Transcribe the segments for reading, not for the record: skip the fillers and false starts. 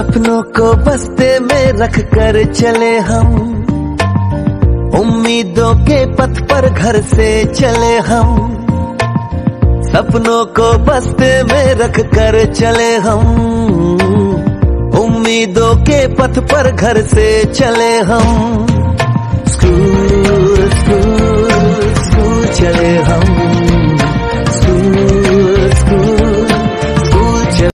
सपनों को बस्ते में रख कर चले हम, उम्मीदों के पथ पर घर से चले हम। सपनों को बस्ते में रख कर चले हम, उम्मीदों के पथ पर घर से चले हम। स्कूल स्कूल स्कूल चले हम, स्कूल स्कूल स्कूल चले।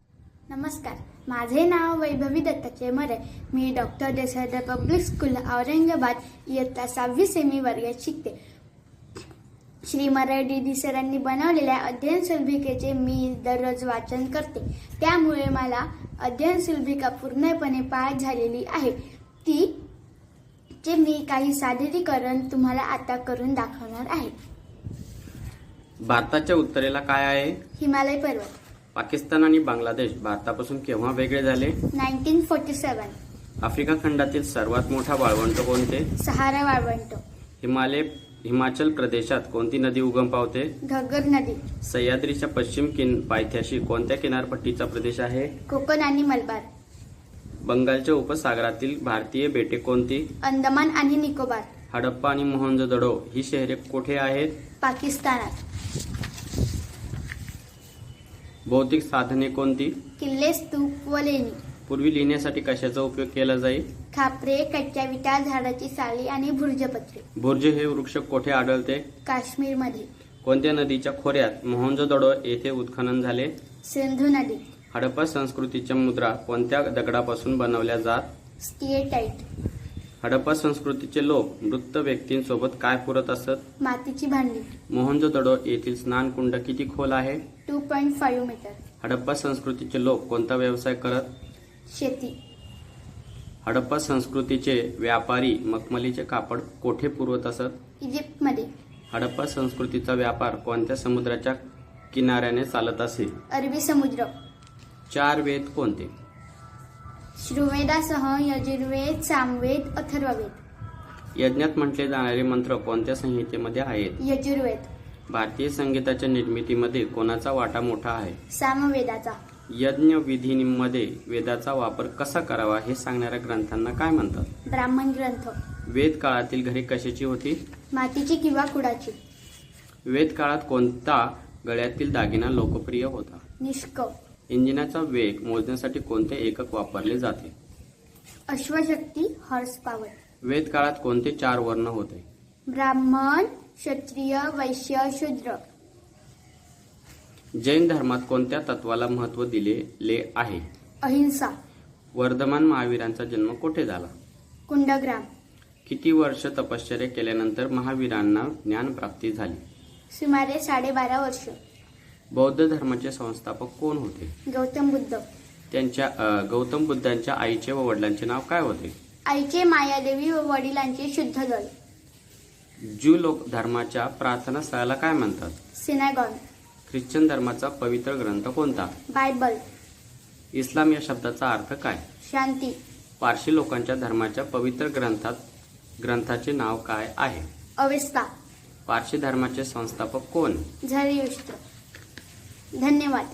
नमस्कार, माझे नाव वैभवी दत्तात्रय मरे. मी doctor Desai public school Aurangabad इयत्ता 6वी सेमी वर्गात शिकते. श्री मराठी डी सरांनी बनवलेल्या अध्ययन सुलभिकेचे मी दररोज वाचन करते. त्यामुळे मला अध्ययन सुलभिका पूर्णपणे पाठ झालेली आहे. चे मी काही सादरीकरण तुम्हाला आता करून दाखवणार आहे. भारताच्या उत्तरेला काय आहे? हिमालय पर्वत. पाकिस्तान आणि बांगलादेश भारतापासून केव्हा वेगळे झाले? 1947. आफ्रिका खंडातील सर्वात मोठा वाळवंट कोणते? सहारा वाळवंट. हिमाचल प्रदेशात कोणती नदी उगम पावते? घग्गर नदी. सह्याद्रीच्या पश्चिम पायथ्याशी कोणत्या किनारपट्टीचा प्रदेश आहे? कोकण आणि मलबार. बंगालच्या उपसागरातील भारतीय बेटे कोणती? अंदमान आणि निकोबार. हडप्पा आणि मोहनजोदडो ही शहरे कुठे आहेत? पाकिस्तानात. भौतिक साधने कोणती? किल्ले, स्तूप व लेणी. पूर्वी लिहिण्यासाठी कशाचा उपयोग केला जाई? खापरे, कच्च्या विटा, झाडाची साली आणि भुर्जपत्रे. भुर्ज हे वृक्ष कोठे आढळते? काश्मीरमध्ये. कोणत्या नदीच्या खोऱ्यात मोहनजोदडो येथे उत्खनन झाले? सिंधू नदी. हडप्पा संस्कृतीच्या मुद्रा कोणत्या दगडापासून बनवल्या जात? स्टिएटाईट. हडप्पा संस्कृतीचे लोक मृत व्यक्तींसोबत काय पुरत असत? मातीची भांडी. मोहनजोदडो येथील स्नानकुंड किती खोल आहे? 2.5 मीटर. हडप्पा संस्कृतीचे लोक कोणता व्यवसाय करत? शेती. हडप्पा संस्कृतीचे व्यापारी मखमलीचे कापड कोठे पुरवत असत? इजिप्तमध्ये. हडप्पा संस्कृतीचा व्यापार कोणत्या समुद्राच्या किनाऱ्याने चालत असे? अरबी समुद्र. 4 वेद कोणते? ऋग्वेदासह यजुर्वेद, सामवेद, अथर्ववेद. यज्ञात म्हटले जाणारे मंत्र कोणत्या संहितेमध्ये आहेत? यजुर्वेद. भारतीय संगीताच्या निर्मितीमध्ये कोणाचा वाटा मोठा आहे? सामवेदाचा. यज्ञ विधींमध्ये वेदाचा वापर कसा करावा हे सांगणाऱ्या ग्रंथांना काय म्हणतात? ब्राह्मण ग्रंथ. वेद काळातील घरे कशाची होती? मातीची किंवा कुडाची. वेद काळात कोणता गळ्यातील दागिना लोकप्रिय होता? निष्क. इंजिनाचा वेग मोजण्यासाठी कोणते एकक वापरले जाते? अश्वशक्ती, हॉर्स पॉवर. वेद काळात कोणते 4 वर्ण होते? ब्राह्मण, क्षत्रिय, वैश्य, शूद्र. जैन धर्मात कोणत्या तत्वाला महत्त्व दिलेले आहे? अहिंसा. वर्धमान महावीरांचा जन्म कोठे झाला? कुंडग्राम. किती वर्ष तपश्चर्या केल्यानंतर महावीरांना ज्ञान प्राप्ती झाली? सुमारे 12.5 वर्ष. बौद्ध धर्माचे संस्थापक कोण होते? गौतम बुद्ध. गौतम बुद्धांच्या आईचे व वडिलांचे नाव काय होते? आईचे मायादेवी व वडिलांचे शुद्धोदय. ज्यू लोक धर्माच्या प्रार्थना स्थळाला काय म्हणतात? सिनागॉग. ख्रिश्चन धर्माचा पवित्र ग्रंथ कोणता? बायबल. इस्लाम या शब्दाचा अर्थ काय? शांती. पारशी लोकांच्या धर्माच्या पवित्र ग्रंथाचे नाव काय आहे? अवेस्ता. पारशी धर्माचे संस्थापक कोण? झरयुष्ट्र. धन्यवाद.